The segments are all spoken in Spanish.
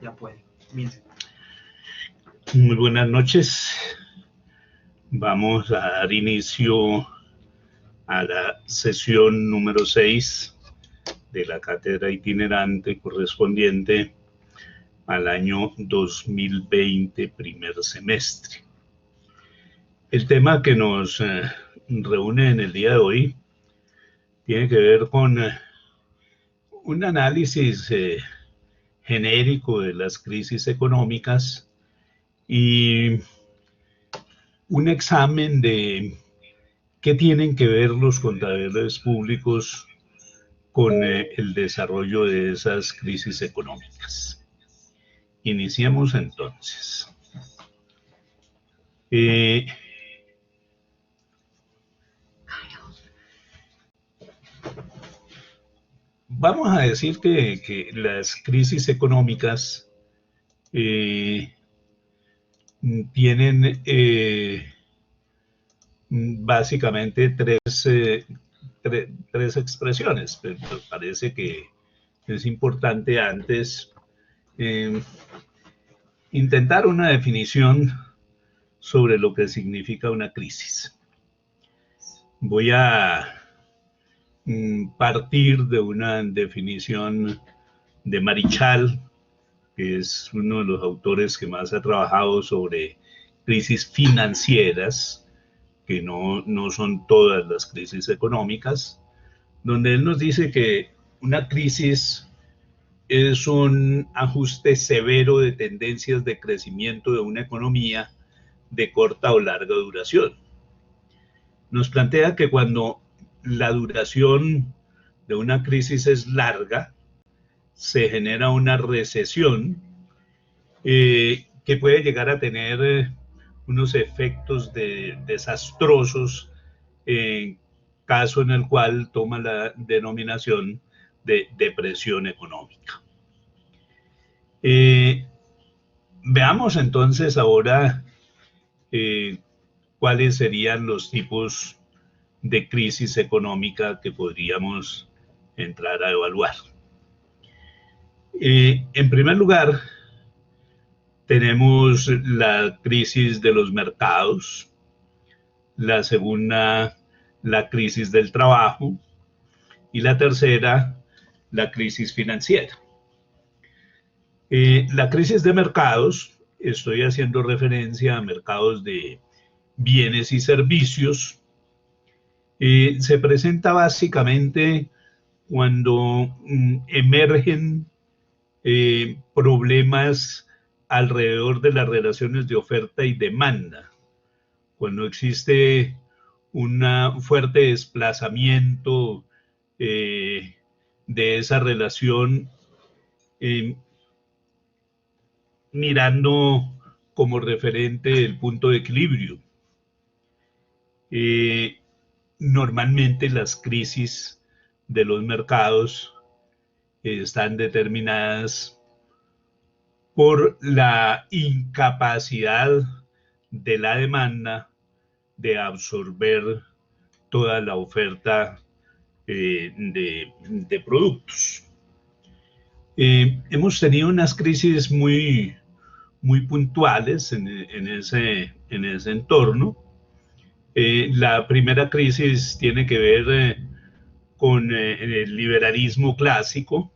Ya puede. Comience. Muy buenas noches. Vamos a dar inicio a la sesión número 6 de la cátedra itinerante correspondiente al año 2020, primer semestre. El tema que nos reúne en el día de hoy tiene que ver con un análisis genérico de las crisis económicas y un examen de qué tienen que ver los contadores públicos con el desarrollo de esas crisis económicas. Iniciemos entonces. Vamos a decir que las crisis económicas tienen básicamente tres expresiones, pero parece que es importante antes intentar una definición sobre lo que significa una crisis. Voy a partir de una definición de Marichal, que es uno de los autores que más ha trabajado sobre crisis financieras, que no son todas las crisis económicas, donde él nos dice que una crisis es un ajuste severo de tendencias de crecimiento de una economía de corta o larga duración. Nos plantea que cuando la duración de una crisis es larga, se genera una recesión que puede llegar a tener unos efectos desastrosos en caso en el cual toma la denominación de depresión económica. Veamos entonces ahora cuáles serían los tipos de crisis económica que podríamos entrar a evaluar. En primer lugar, tenemos la crisis de los mercados, la segunda, la crisis del trabajo, y la tercera, la crisis financiera. La crisis de mercados, estoy haciendo referencia a mercados de bienes y servicios, se presenta básicamente cuando emergen problemas alrededor de las relaciones de oferta y demanda, cuando existe un fuerte desplazamiento de esa relación, mirando como referente el punto de equilibrio. Normalmente las crisis de los mercados están determinadas por la incapacidad de la demanda de absorber toda la oferta de productos. Hemos tenido unas crisis muy puntuales en ese entorno. La primera crisis tiene que ver con el liberalismo clásico,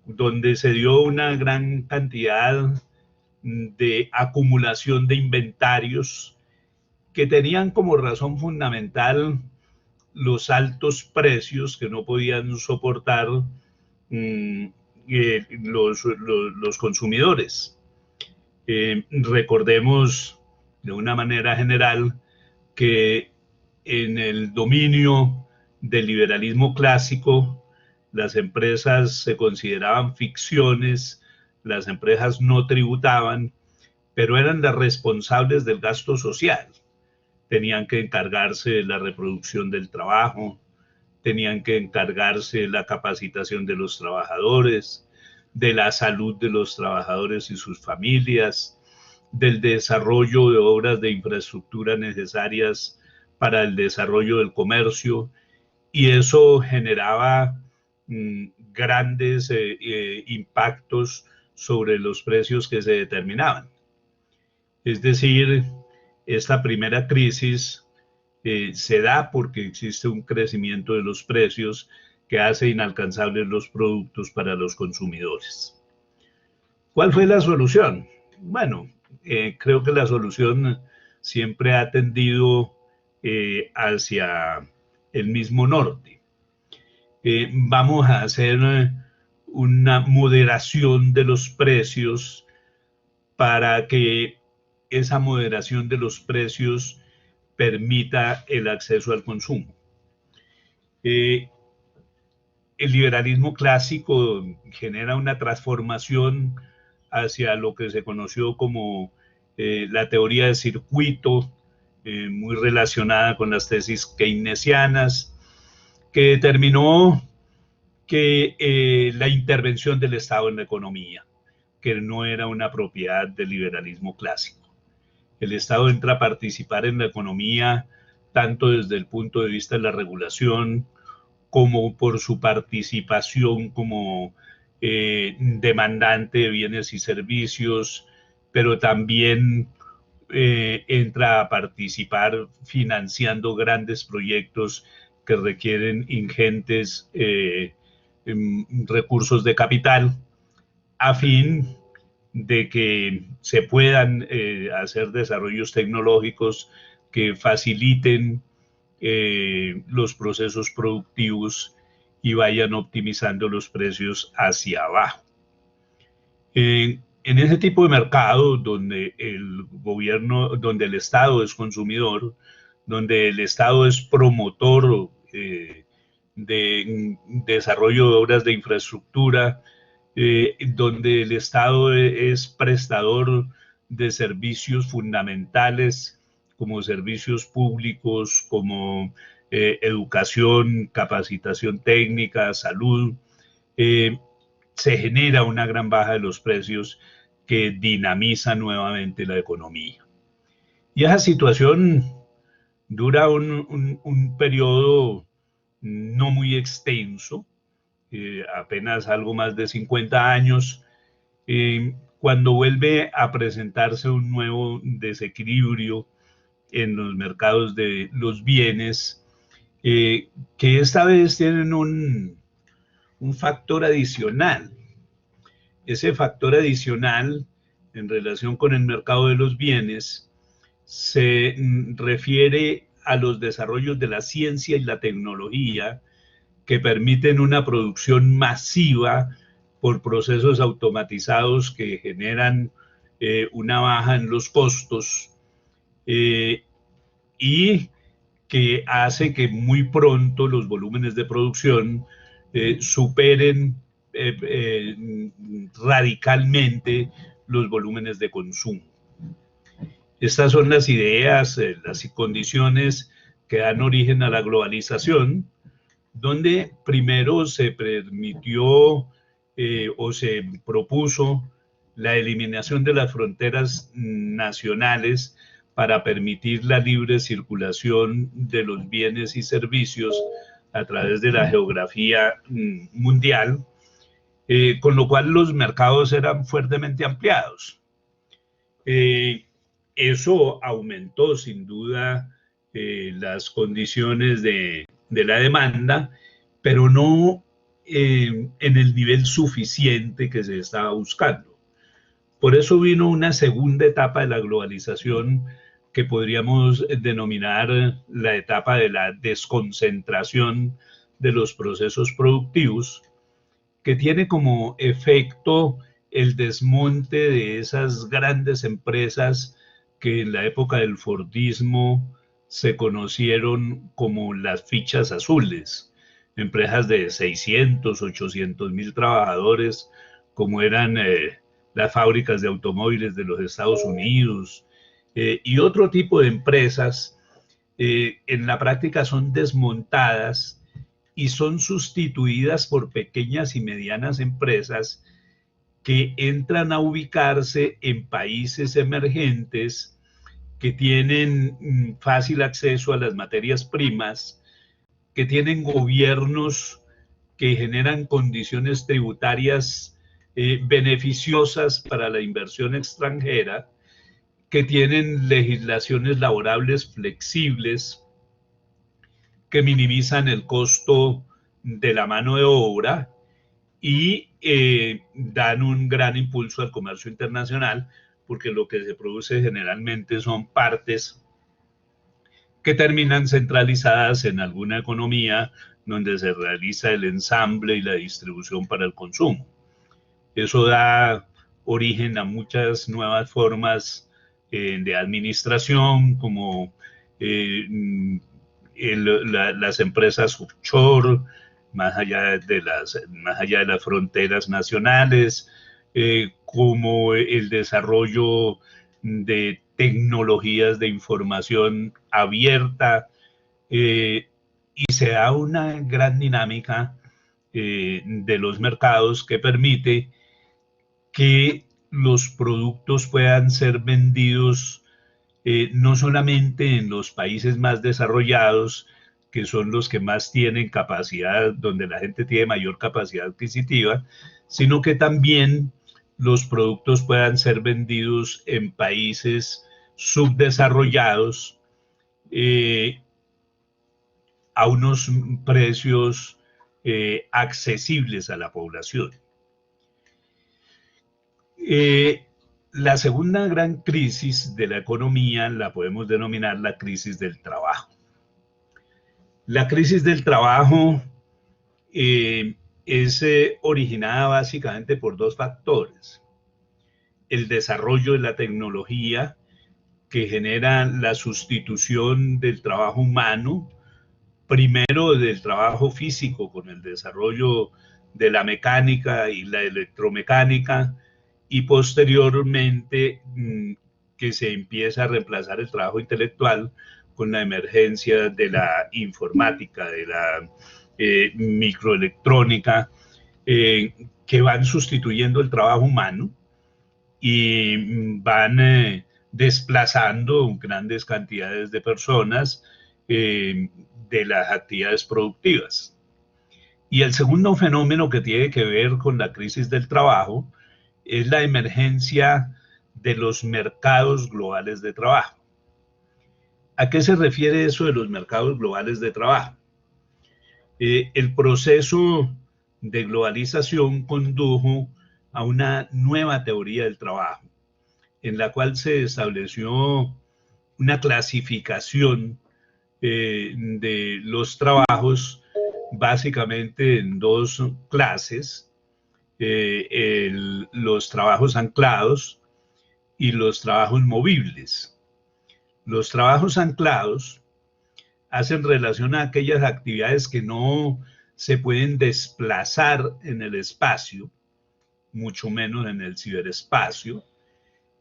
donde se dio una gran cantidad de acumulación de inventarios que tenían como razón fundamental los altos precios que no podían soportar los consumidores. Recordemos de una manera general que en el dominio del liberalismo clásico las empresas se consideraban ficciones, las empresas no tributaban, pero eran las responsables del gasto social. Tenían que encargarse de la reproducción del trabajo, tenían que encargarse de la capacitación de los trabajadores, de la salud de los trabajadores y sus familias, del desarrollo de obras de infraestructura necesarias para el desarrollo del comercio, y eso generaba grandes impactos sobre los precios que se determinaban. Es decir, esta primera crisis se da porque existe un crecimiento de los precios que hace inalcanzables los productos para los consumidores. ¿Cuál fue la solución? Bueno, creo que la solución siempre ha tendido hacia el mismo norte. Vamos a hacer una moderación de los precios para que esa moderación de los precios permita el acceso al consumo. El liberalismo clásico genera una transformación hacia lo que se conoció como la teoría de circuito, muy relacionada con las tesis keynesianas, que determinó que la intervención del Estado en la economía, que no era una propiedad del liberalismo clásico. El Estado entra a participar en la economía tanto desde el punto de vista de la regulación como por su participación como demandante de bienes y servicios, pero también entra a participar financiando grandes proyectos que requieren ingentes recursos de capital a fin de que se puedan hacer desarrollos tecnológicos que faciliten los procesos productivos y vayan optimizando los precios hacia abajo. En ese tipo de mercado donde el gobierno, donde el Estado es consumidor, donde el Estado es promotor de desarrollo de obras de infraestructura, donde el Estado es prestador de servicios fundamentales como servicios públicos, como educación, capacitación técnica, salud, se genera una gran baja de los precios que dinamiza nuevamente la economía. Y esa situación dura un periodo no muy extenso, apenas algo más de 50 años, cuando vuelve a presentarse un nuevo desequilibrio en los mercados de los bienes, que esta vez tienen un factor adicional. Ese factor adicional en relación con el mercado de los bienes se refiere a los desarrollos de la ciencia y la tecnología que permiten una producción masiva por procesos automatizados que generan una baja en los costos y que hace que muy pronto los volúmenes de producción superen radicalmente los volúmenes de consumo. Estas son las ideas, las condiciones que dan origen a la globalización, donde primero se permitió o se propuso la eliminación de las fronteras nacionales para permitir la libre circulación de los bienes y servicios a través de la geografía mundial, con lo cual los mercados eran fuertemente ampliados. Eso aumentó sin duda las condiciones de la demanda, pero no en el nivel suficiente que se estaba buscando. Por eso vino una segunda etapa de la globalización que podríamos denominar la etapa de la desconcentración de los procesos productivos, que tiene como efecto el desmonte de esas grandes empresas que en la época del Fordismo se conocieron como las fichas azules, empresas de 600, 800 mil trabajadores, como eran las fábricas de automóviles de los Estados Unidos y otro tipo de empresas, en la práctica son desmontadas y son sustituidas por pequeñas y medianas empresas que entran a ubicarse en países emergentes que tienen fácil acceso a las materias primas, que tienen gobiernos que generan condiciones tributarias beneficiosas para la inversión extranjera, que tienen legislaciones laborables flexibles, que minimizan el costo de la mano de obra y dan un gran impulso al comercio internacional, porque lo que se produce generalmente son partes que terminan centralizadas en alguna economía donde se realiza el ensamble y la distribución para el consumo. Eso da origen a muchas nuevas formas de administración, como las empresas offshore, más allá de las fronteras nacionales, como el desarrollo de tecnologías de información abierta, y se da una gran dinámica de los mercados que permite que los productos puedan ser vendidos no solamente en los países más desarrollados, que son los que más tienen capacidad, donde la gente tiene mayor capacidad adquisitiva, sino que también los productos puedan ser vendidos en países subdesarrollados a unos precios accesibles a la población. La segunda gran crisis de la economía la podemos denominar la crisis del trabajo. La crisis del trabajo es originada básicamente por dos factores. El desarrollo de la tecnología, que genera la sustitución del trabajo humano, primero del trabajo físico con el desarrollo de la mecánica y la electromecánica, y posteriormente que se empieza a reemplazar el trabajo intelectual con la emergencia de la informática, de la microelectrónica, que van sustituyendo el trabajo humano y van desplazando grandes cantidades de personas de las actividades productivas. Y el segundo fenómeno que tiene que ver con la crisis del trabajo es la emergencia de los mercados globales de trabajo. ¿A qué se refiere eso de los mercados globales de trabajo? El proceso de globalización condujo a una nueva teoría del trabajo, en la cual se estableció una clasificación de los trabajos básicamente en dos clases, los trabajos anclados y los trabajos movibles. Los trabajos anclados hacen relación a aquellas actividades que no se pueden desplazar en el espacio, mucho menos en el ciberespacio,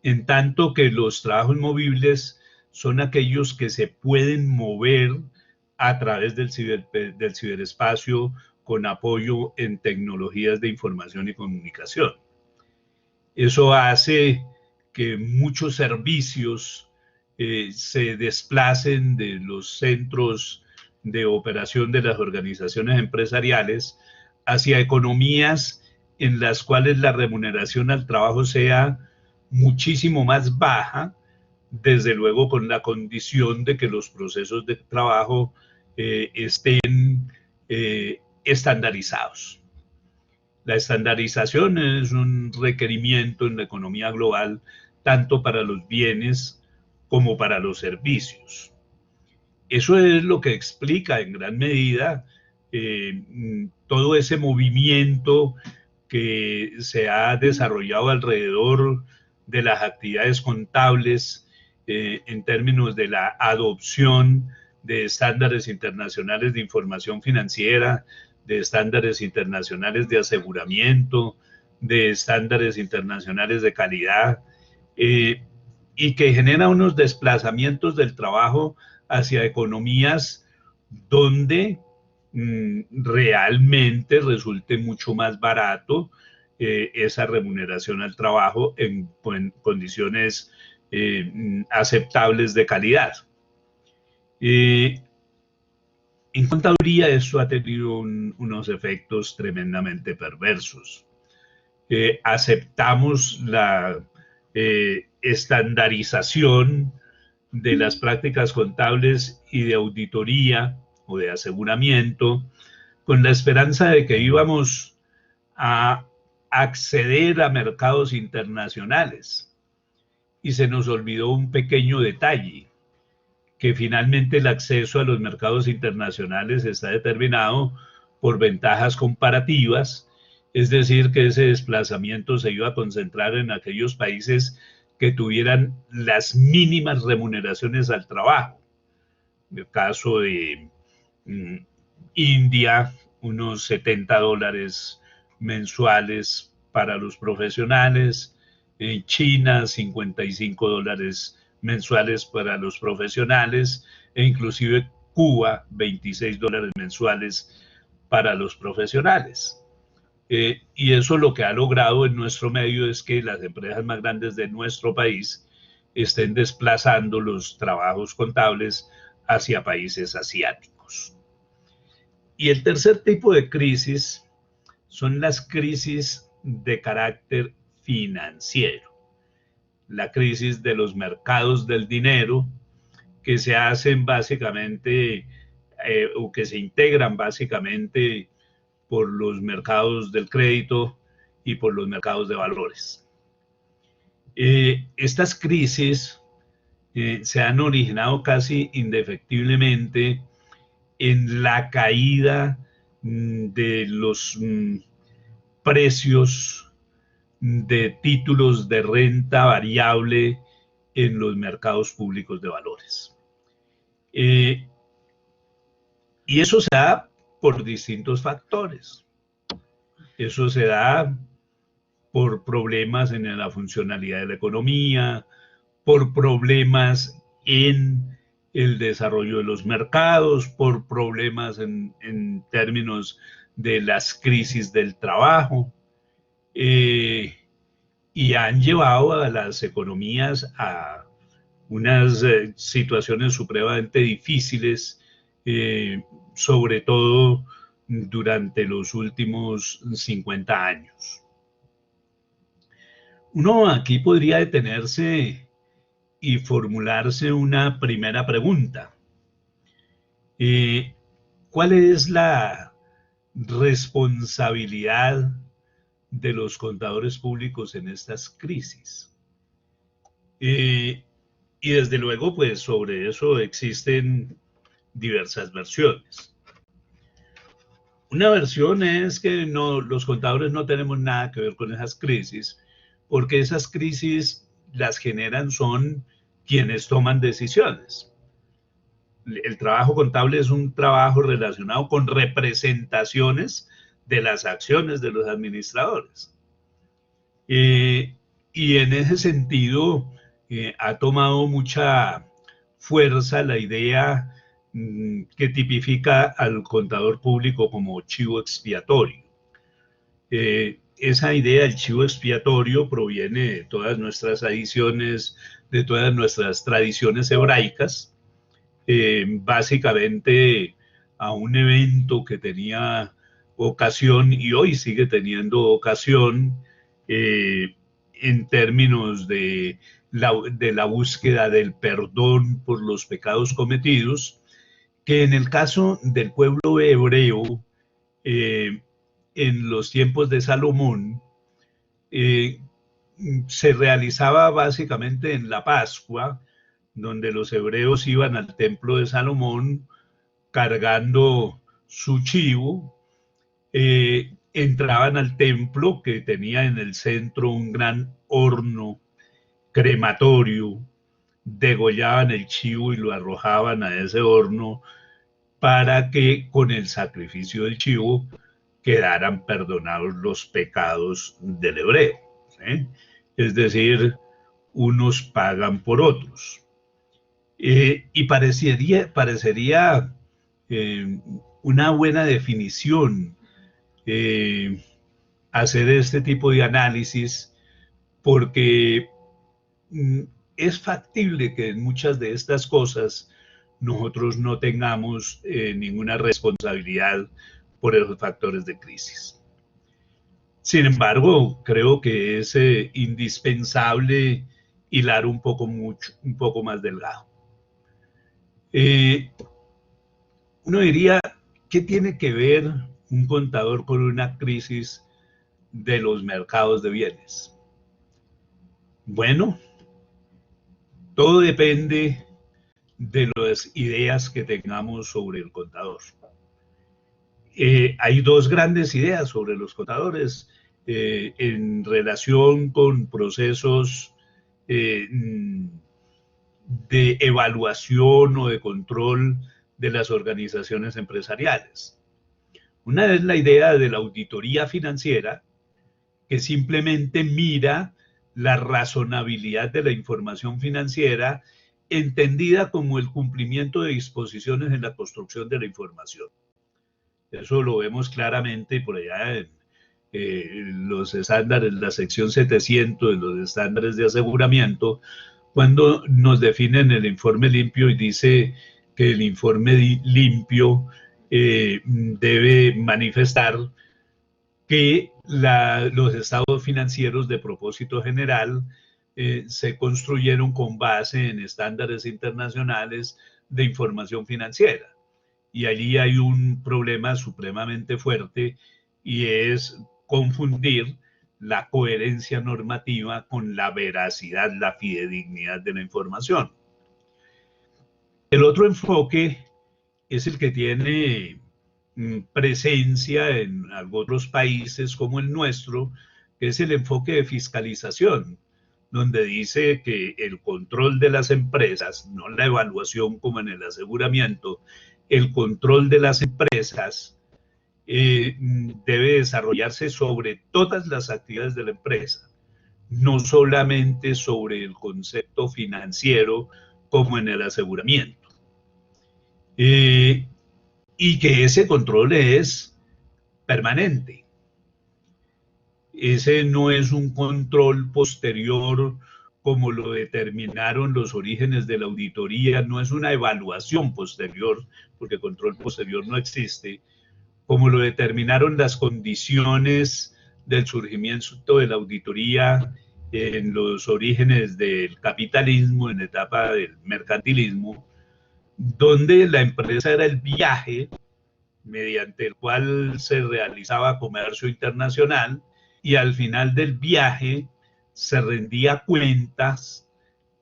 en tanto que los trabajos movibles son aquellos que se pueden mover a través del ciberespacio con apoyo en tecnologías de información y comunicación. Eso hace que muchos servicios se desplacen de los centros de operación de las organizaciones empresariales hacia economías en las cuales la remuneración al trabajo sea muchísimo más baja, desde luego con la condición de que los procesos de trabajo estén estandarizados. La estandarización es un requerimiento en la economía global, tanto para los bienes como para los servicios. Eso es lo que explica en gran medida todo ese movimiento que se ha desarrollado alrededor de las actividades contables en términos de la adopción de estándares internacionales de información financiera, de estándares internacionales de aseguramiento, de estándares internacionales de calidad, y que genera unos desplazamientos del trabajo hacia economías donde realmente resulte mucho más barato esa remuneración al trabajo en condiciones aceptables de calidad. En contaduría esto ha tenido unos efectos tremendamente perversos. aceptamos la estandarización de las prácticas contables y de auditoría o de aseguramiento, con la esperanza de que íbamos a acceder a mercados internacionales. Y se nos olvidó un pequeño detalle, que finalmente el acceso a los mercados internacionales está determinado por ventajas comparativas, es decir, que ese desplazamiento se iba a concentrar en aquellos países que tuvieran las mínimas remuneraciones al trabajo. En el caso de India, unos $70 mensuales para los profesionales, en China $55 mensuales para los profesionales, e inclusive Cuba $26 mensuales para los profesionales. Y eso lo que ha logrado en nuestro medio es que las empresas más grandes de nuestro país estén desplazando los trabajos contables hacia países asiáticos. Y el tercer tipo de crisis son las crisis de carácter financiero. La crisis de los mercados del dinero, que se hacen básicamente o que se integran básicamente por los mercados del crédito y por los mercados de valores. Estas crisis se han originado casi indefectiblemente en la caída de los precios de títulos de renta variable en los mercados públicos de valores. Y eso se da por distintos factores. Eso se da por problemas en la funcionalidad de la economía, por problemas en el desarrollo de los mercados, por problemas en términos de las crisis del trabajo, y han llevado a las economías a unas situaciones supremamente difíciles, sobre todo durante los últimos 50 años. Uno aquí podría detenerse y formularse una primera pregunta. ¿Cuál es la responsabilidad de los contadores públicos en estas crisis? Y desde luego, pues sobre eso existen diversas versiones. Una versión es que no, los contadores no tenemos nada que ver con esas crisis, porque esas crisis las generan son quienes toman decisiones. El trabajo contable es un trabajo relacionado con representaciones de las acciones de los administradores. Y en ese sentido ha tomado mucha fuerza la idea que tipifica al contador público como chivo expiatorio. Esa idea del chivo expiatorio proviene de todas nuestras tradiciones, de todas nuestras tradiciones hebraicas, básicamente a un evento que tenía ocasión y hoy sigue teniendo ocasión en términos de la búsqueda del perdón por los pecados cometidos, que en el caso del pueblo hebreo, en los tiempos de Salomón, se realizaba básicamente en la Pascua, donde los hebreos iban al templo de Salomón cargando su chivo, entraban al templo que tenía en el centro un gran horno crematorio, degollaban el chivo y lo arrojaban a ese horno para que con el sacrificio del chivo quedaran perdonados los pecados del hebreo, ¿sí? Es decir, unos pagan por otros. Y parecería una buena definición hacer este tipo de análisis, porque es factible que en muchas de estas cosas nosotros no tengamos ninguna responsabilidad por esos factores de crisis. Sin embargo, creo que es indispensable hilar un poco más delgado. Eh, Uno diría, ¿qué tiene que ver un contador con una crisis de los mercados de bienes? Bueno, todo depende de las ideas que tengamos sobre el contador. Hay dos grandes ideas sobre los contadores en relación con procesos eh, de evaluación o de control de las organizaciones empresariales. Una es la idea de la auditoría financiera, que simplemente mira la razonabilidad de la información financiera entendida como el cumplimiento de disposiciones en la construcción de la información. Eso lo vemos claramente por allá en los estándares, la sección 700 de los estándares de aseguramiento, cuando nos definen el informe limpio y dice que el informe limpio debe manifestar que los estados financieros de propósito general se construyeron con base en estándares internacionales de información financiera. Y allí hay un problema supremamente fuerte y es confundir la coherencia normativa con la veracidad, la fidedignidad de la información. El otro enfoque es el que tiene presencia en otros países como el nuestro, que es el enfoque de fiscalización, donde dice que el control de las empresas, no la evaluación como en el aseguramiento, el control de las empresas debe desarrollarse sobre todas las actividades de la empresa, no solamente sobre el concepto financiero como en el aseguramiento. Y que ese control es permanente. Ese no es un control posterior como lo determinaron los orígenes de la auditoría, no es una evaluación posterior, porque control posterior no existe, como lo determinaron las condiciones del surgimiento de la auditoría en los orígenes del capitalismo, en la etapa del mercantilismo, donde la empresa era el viaje mediante el cual se realizaba comercio internacional y al final del viaje se rendía cuentas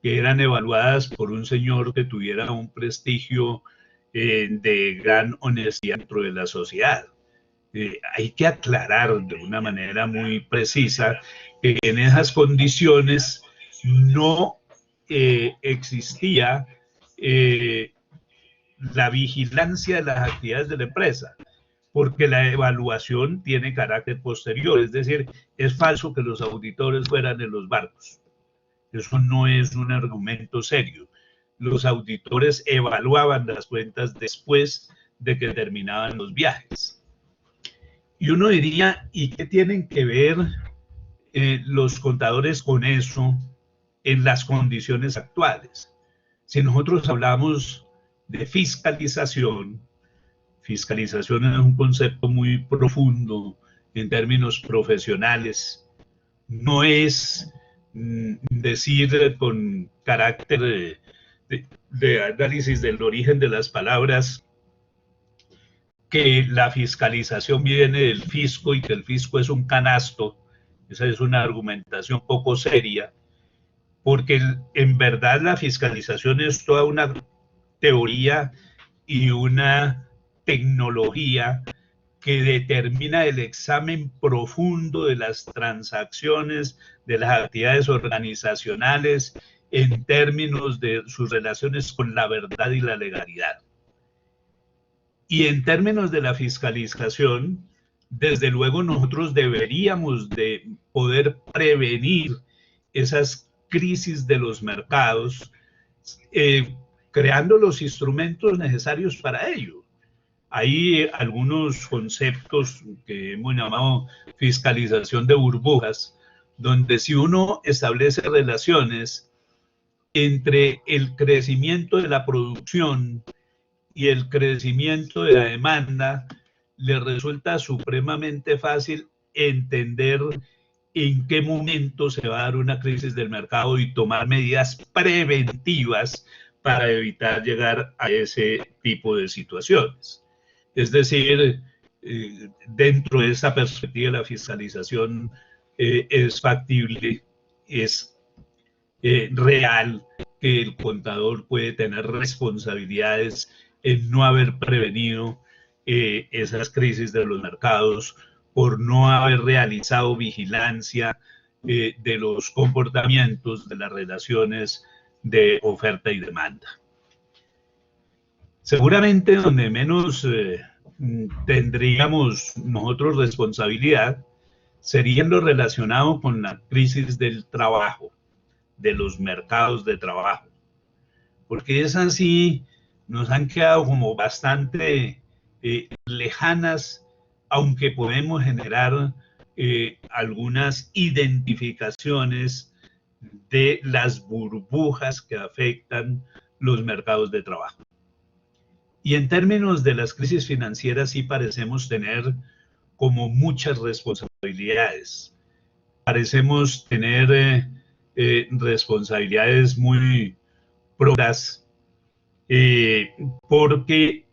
que eran evaluadas por un señor que tuviera un prestigio de gran honestidad dentro de la sociedad. Hay que aclarar de una manera muy precisa que en esas condiciones no existía la vigilancia de las actividades de la empresa, porque la evaluación tiene carácter posterior, es decir, es falso que los auditores fueran en los barcos. Eso no es un argumento serio. Los auditores evaluaban las cuentas después de que terminaban los viajes. Y uno diría, ¿y qué tienen que ver los contadores con eso en las condiciones actuales? Si nosotros hablamos de fiscalización, fiscalización es un concepto muy profundo en términos profesionales. No es decir con carácter de análisis del origen de las palabras que la fiscalización viene del fisco y que el fisco es un canasto. Esa es una argumentación poco seria, porque en verdad la fiscalización es toda una teoría y una tecnología que determina el examen profundo de las transacciones, de las actividades organizacionales en términos de sus relaciones con la verdad y la legalidad. Y en términos de la fiscalización, desde luego nosotros deberíamos de poder prevenir esas crisis de los mercados, creando los instrumentos necesarios para ello. Hay algunos conceptos que hemos llamado fiscalización de burbujas, donde si uno establece relaciones entre el crecimiento de la producción y el crecimiento de la demanda, le resulta supremamente fácil entender en qué momento se va a dar una crisis del mercado y tomar medidas preventivas para evitar llegar a ese tipo de situaciones. Es decir, dentro de esa perspectiva la fiscalización es factible, es real que el contador puede tener responsabilidades en no haber prevenido esas crisis de los mercados, por no haber realizado vigilancia de los comportamientos de las relaciones de oferta y demanda. Seguramente donde menos tendríamos nosotros responsabilidad sería en lo relacionado con la crisis del trabajo, de los mercados de trabajo, porque esas sí nos han quedado como bastante lejanas, aunque podemos generar algunas identificaciones de las burbujas que afectan los mercados de trabajo. Y en términos de las crisis financieras sí parecemos tener como muchas responsabilidades. Parecemos tener responsabilidades muy propias porque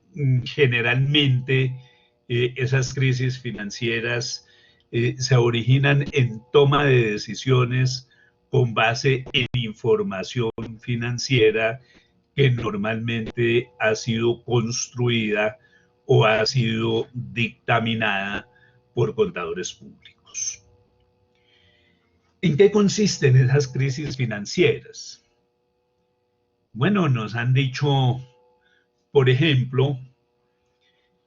generalmente esas crisis financieras se originan en toma de decisiones con base en información financiera que normalmente ha sido construida o ha sido dictaminada por contadores públicos. ¿En qué consisten esas crisis financieras? Bueno, nos han dicho, por ejemplo,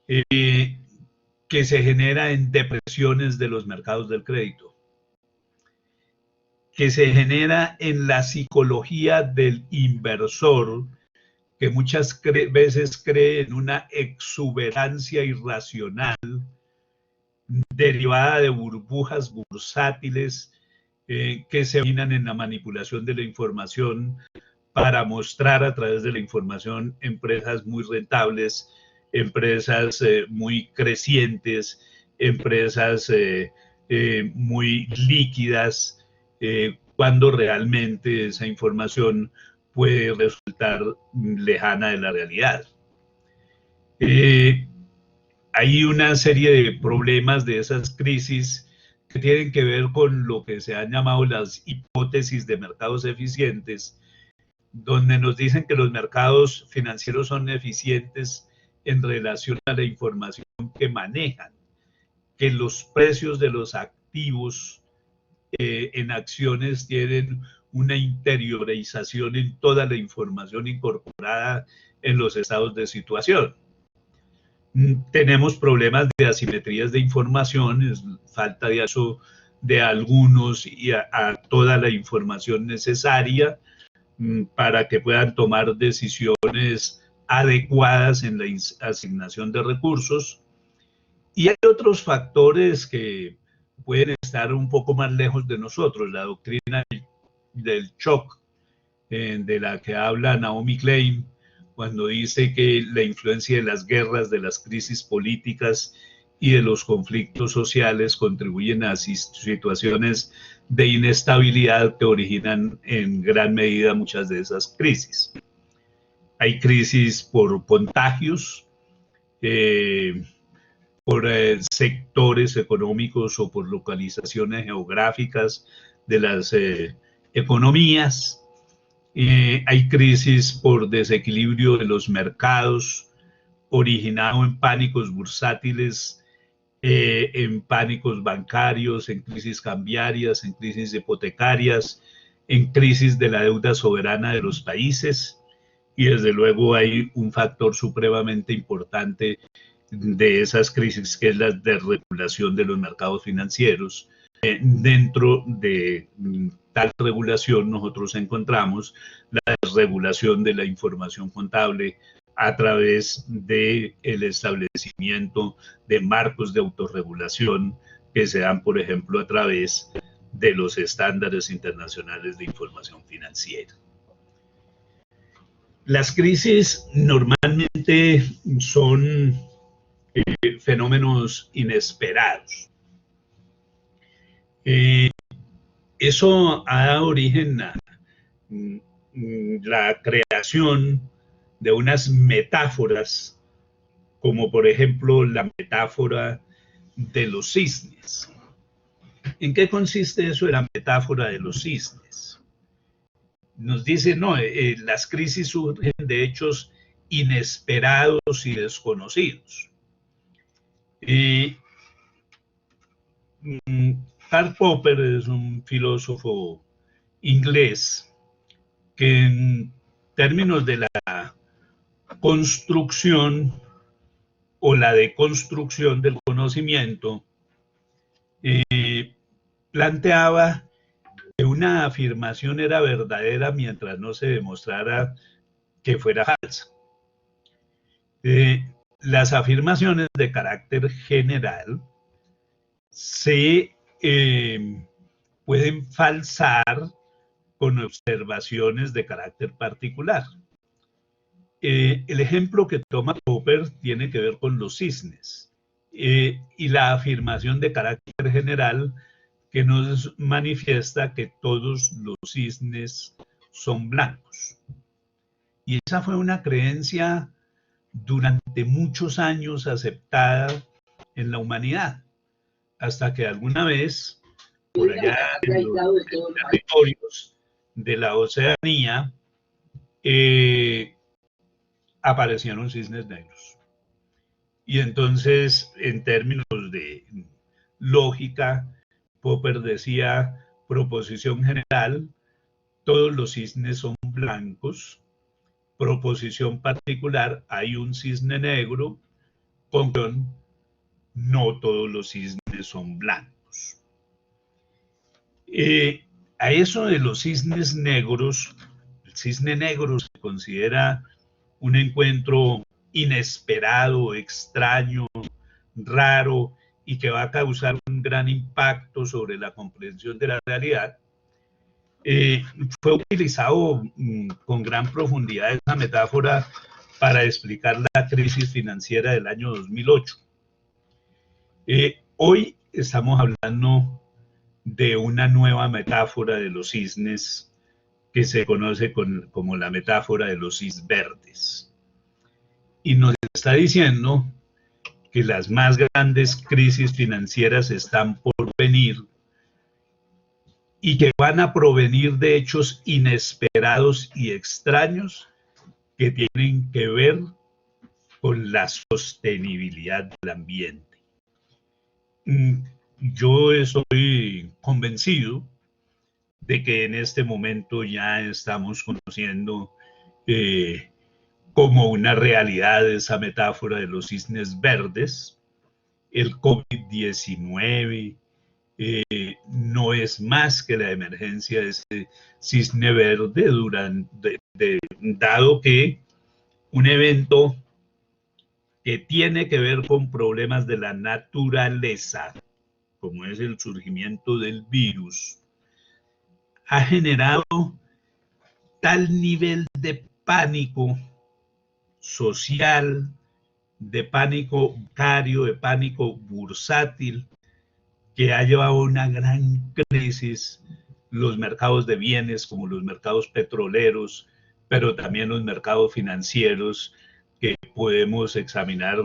que se genera en depresiones de los mercados del crédito, que se genera en la psicología del inversor, que muchas veces cree en una exuberancia irracional derivada de burbujas bursátiles que se originan en la manipulación de la información para mostrar a través de la información empresas muy rentables, empresas muy crecientes, empresas muy líquidas, cuando realmente esa información puede resultar lejana de la realidad. Hay una serie de problemas de esas crisis que tienen que ver con lo que se han llamado las hipótesis de mercados eficientes, donde nos dicen que los mercados financieros son eficientes en relación a la información que manejan, que los precios de los activos en acciones tienen una interiorización en toda la información incorporada en los estados de situación. Tenemos problemas de asimetrías de información, falta de acceso de algunos y a toda la información necesaria para que puedan tomar decisiones adecuadas en la asignación de recursos. Y hay otros factores que pueden estar un poco más lejos de nosotros. La doctrina del shock, de la que habla Naomi Klein, cuando dice que la influencia de las guerras, de las crisis políticas y de los conflictos sociales contribuyen a situaciones de inestabilidad que originan en gran medida muchas de esas crisis. Hay crisis por contagios, por sectores económicos o por localizaciones geográficas de las economías. Hay crisis por desequilibrio de los mercados, originado en pánicos bursátiles, en pánicos bancarios, en crisis cambiarias, en crisis hipotecarias, en crisis de la deuda soberana de los países. Y desde luego hay un factor supremamente importante de esas crisis, que es la desregulación de los mercados financieros. Dentro de tal regulación nosotros encontramos la desregulación de la información contable a través del establecimiento de marcos de autorregulación que se dan, por ejemplo, a través de los estándares internacionales de información financiera. Las crisis normalmente son fenómenos inesperados. Eh, Eso ha dado origen a la creación de unas metáforas, como por ejemplo la metáfora de los cisnes. ¿En qué consiste eso de la metáfora de los cisnes? Nos dice, no, las crisis surgen de hechos inesperados y desconocidos. Y Karl Popper es un filósofo inglés que en términos de la construcción o la deconstrucción del conocimiento, planteaba que una afirmación era verdadera mientras no se demostrara que fuera falsa. Las afirmaciones de carácter general se pueden falsar con observaciones de carácter particular. El ejemplo que toma Popper tiene que ver con los cisnes y la afirmación de carácter general que nos manifiesta que todos los cisnes son blancos. Y esa fue una creencia durante muchos años aceptada en la humanidad, hasta que alguna vez, por allá en los territorios de la Oceanía, aparecieron cisnes negros. Y entonces, en términos de lógica, Popper decía, proposición general, todos los cisnes son blancos. Proposición particular, hay un cisne negro. Conclusión, no todos los cisnes son blancos. A eso de los cisnes negros, el cisne negro se considera un encuentro inesperado, extraño, raro y que va a causar un gran impacto sobre la comprensión de la realidad. Fue utilizado con gran profundidad esa metáfora para explicar la crisis financiera del año 2008. Hoy estamos hablando de una nueva metáfora de los cisnes que se conoce como la metáfora de los cisverdes. Y nos está diciendo que las más grandes crisis financieras están por venir y que van a provenir de hechos inesperados y extraños que tienen que ver con la sostenibilidad del ambiente. Yo estoy convencido de que en este momento ya estamos conociendo como una realidad esa metáfora de los cisnes verdes. El COVID-19 no es más que la emergencia de ese cisne verde dado que un evento que tiene que ver con problemas de la naturaleza, como es el surgimiento del virus, ha generado tal nivel de pánico social, de pánico bancario, de pánico bursátil, que ha llevado a una gran crisis los mercados de bienes como los mercados petroleros, pero también los mercados financieros que podemos examinar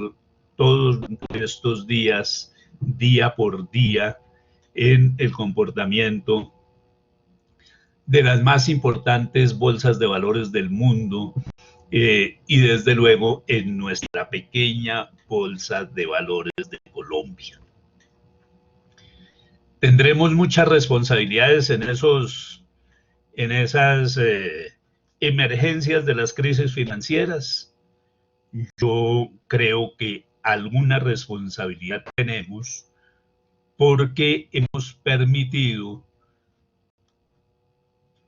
todos estos días, día por día, en el comportamiento de las más importantes bolsas de valores del mundo y desde luego en nuestra pequeña bolsa de valores de Colombia. Tendremos muchas responsabilidades en esas emergencias de las crisis financieras. Yo creo que alguna responsabilidad tenemos porque hemos permitido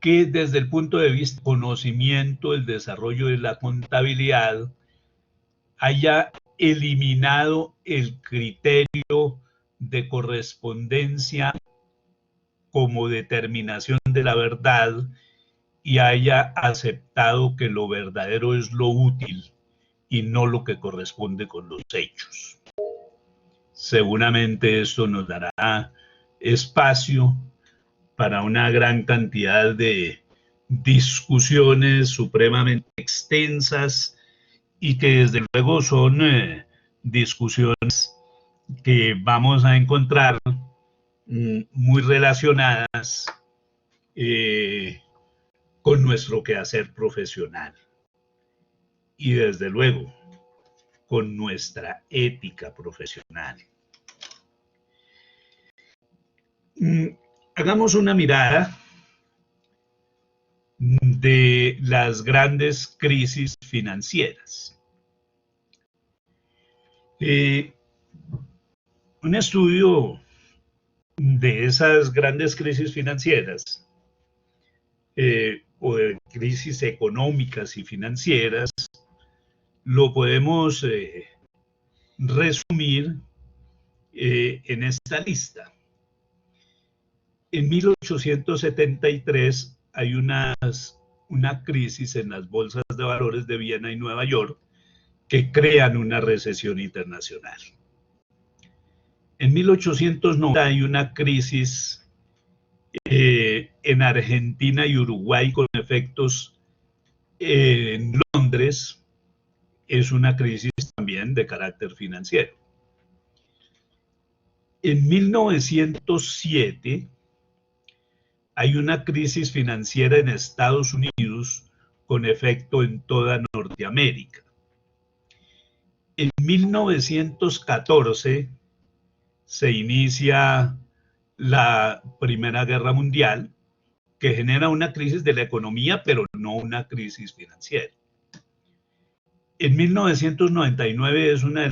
que desde el punto de vista conocimiento, el desarrollo de la contabilidad haya eliminado el criterio de correspondencia como determinación de la verdad y haya aceptado que lo verdadero es lo útil y no lo que corresponde con los hechos. Seguramente esto nos dará espacio para una gran cantidad de discusiones supremamente extensas y que desde luego son discusiones que vamos a encontrar muy relacionadas con nuestro quehacer profesional y desde luego con nuestra ética profesional. Hagamos una mirada de las grandes crisis financieras. Un estudio de esas grandes crisis financieras o de crisis económicas y financieras lo podemos resumir en esta lista. En 1873 hay una crisis en las bolsas de valores de Viena y Nueva York que crean una recesión internacional. En 1890 hay una crisis en Argentina y Uruguay con efectos en Londres. Es una crisis también de carácter financiero. En 1907 hay una crisis financiera en Estados Unidos con efecto en toda Norteamérica. En 1914 se inicia la Primera Guerra Mundial, que genera una crisis de la economía, pero no una crisis financiera. En 1909 es una de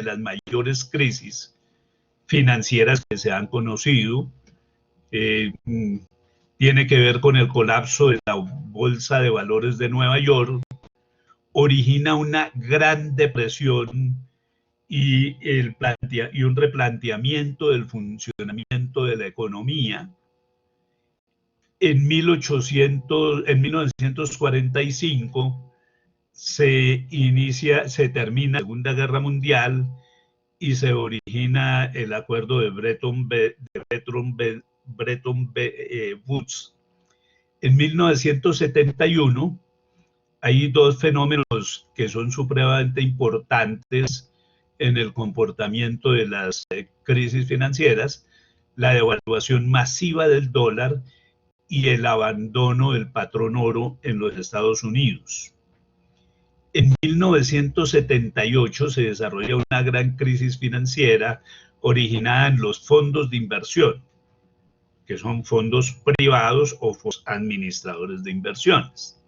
las mayores crisis financieras que se han conocido. Tiene que ver con el colapso de la Bolsa de Valores de Nueva York, origina una gran depresión y un replanteamiento del funcionamiento de la economía. En 1945 se termina la Segunda Guerra Mundial y se origina el acuerdo de Bretton Woods. En 1971 hay dos fenómenos que son supremamente importantes en el comportamiento de las crisis financieras: la devaluación masiva del dólar y el abandono del patrón oro en los Estados Unidos. En 1978 se desarrolla una gran crisis financiera originada en los fondos de inversión, que son fondos privados o administradores de inversiones.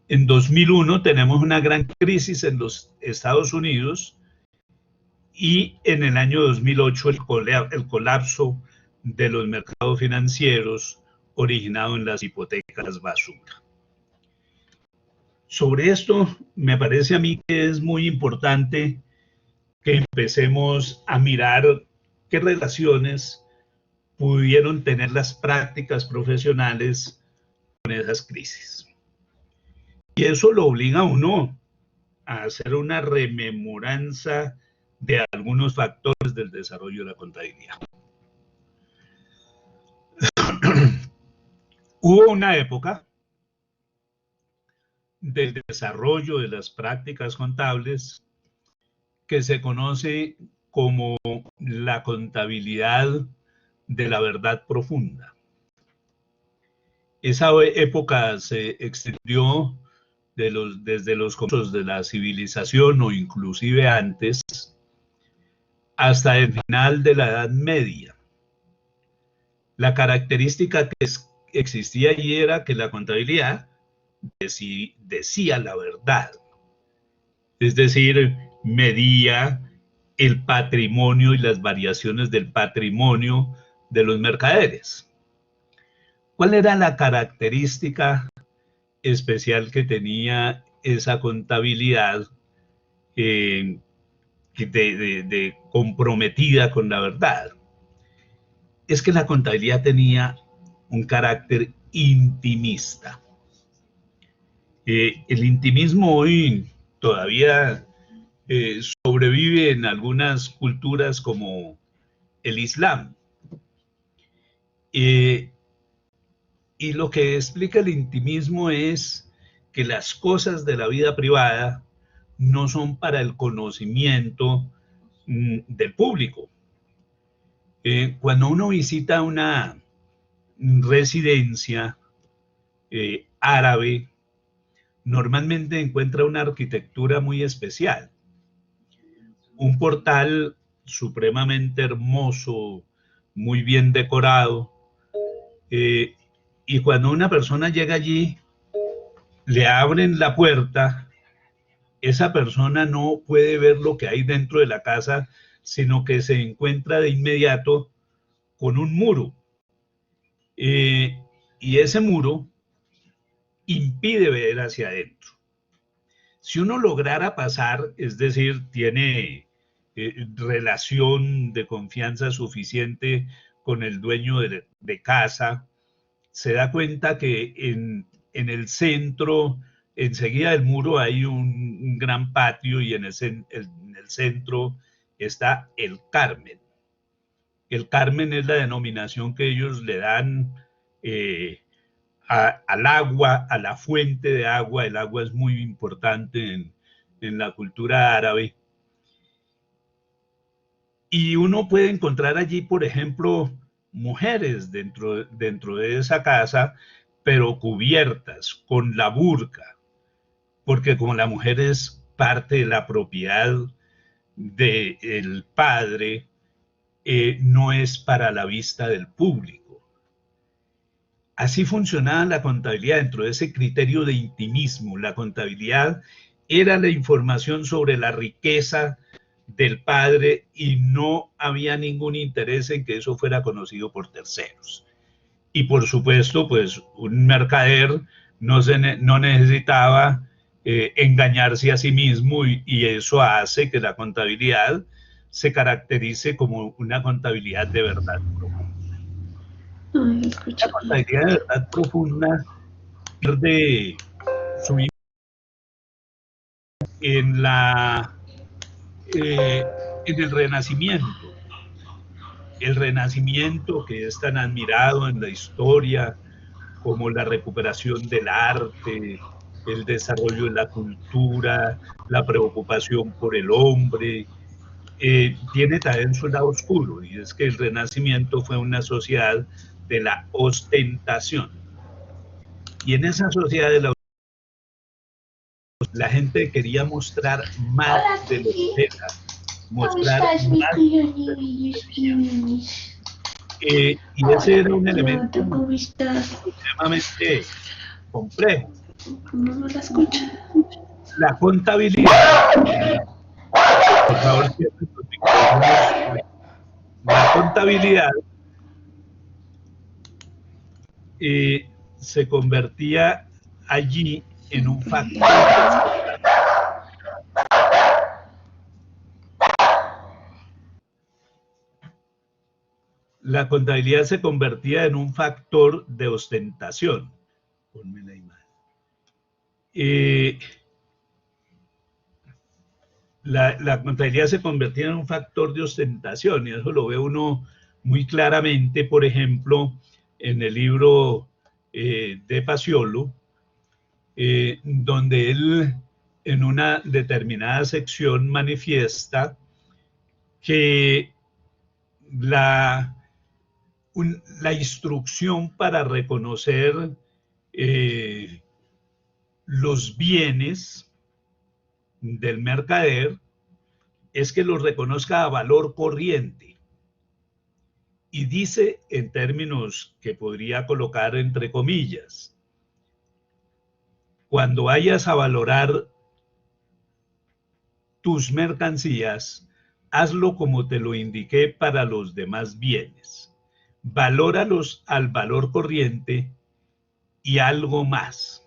En 2001 tenemos una gran crisis en los Estados Unidos y en el año 2008 el colapso de los mercados financieros originado en las hipotecas basura. Sobre esto me parece a mí que es muy importante que empecemos a mirar qué relaciones pudieron tener las prácticas profesionales con esas crisis. Y eso lo obliga a uno a hacer una rememoranza de algunos factores del desarrollo de la contabilidad. Hubo una época del desarrollo de las prácticas contables que se conoce como la contabilidad de la verdad profunda. Esa época se extendió desde los comienzos de la civilización o inclusive antes hasta el final de la Edad Media. La característica que existía allí era que la contabilidad decía la verdad, es decir, medía el patrimonio y las variaciones del patrimonio de los mercaderes. ¿Cuál era la característica especial que tenía esa contabilidad comprometida con la verdad? Es que la contabilidad tenía un carácter intimista. El intimismo hoy todavía sobrevive en algunas culturas como el Islam. Y lo que explica el intimismo es que las cosas de la vida privada no son para el conocimiento del público. Cuando uno visita una residencia árabe, normalmente encuentra una arquitectura muy especial. Un portal supremamente hermoso, muy bien decorado, y cuando una persona llega allí, le abren la puerta, esa persona no puede ver lo que hay dentro de la casa, sino que se encuentra de inmediato con un muro. Y ese muro impide ver hacia adentro. Si uno lograra pasar, es decir, tiene relación de confianza suficiente con el dueño de casa, se da cuenta que en el centro, enseguida del muro, hay un gran patio y en el centro está el Carmen. El Carmen es la denominación que ellos le dan al agua, a la fuente de agua. El agua es muy importante en la cultura árabe. Y uno puede encontrar allí, por ejemplo, mujeres dentro de esa casa, pero cubiertas con la burka, porque como la mujer es parte de la propiedad del padre, no es para la vista del público. Así funcionaba la contabilidad dentro de ese criterio de intimismo. La contabilidad era la información sobre la riqueza del padre y no había ningún interés en que eso fuera conocido por terceros. Y por supuesto, pues un mercader no necesitaba engañarse a sí mismo y eso hace que la contabilidad se caracterice como una contabilidad de verdad profunda. La contabilidad de verdad profunda pierde su en en el Renacimiento. El Renacimiento, que es tan admirado en la historia como la recuperación del arte, el desarrollo de la cultura, la preocupación por el hombre, tiene también su lado oscuro, y es que el Renacimiento fue una sociedad de la ostentación. Y en esa sociedad de la gente quería mostrar más de lo que era, mostrar más de lo que tenía. Y ese era un elemento extremadamente complejo. No la escucha. La contabilidad, por favor, cierren los micrófonos. La contabilidad se convertía allí en un factor. La contabilidad se convertía en un factor de ostentación. Ponme la imagen. La contabilidad se convertía en un factor de ostentación y eso lo ve uno muy claramente, por ejemplo, en el libro de Paciolo, donde él en una determinada sección manifiesta que la instrucción para reconocer los bienes del mercader es que los reconozca a valor corriente. Y dice en términos que podría colocar entre comillas, cuando vayas a valorar tus mercancías, hazlo como te lo indiqué para los demás bienes. Valóralos al valor corriente y algo más.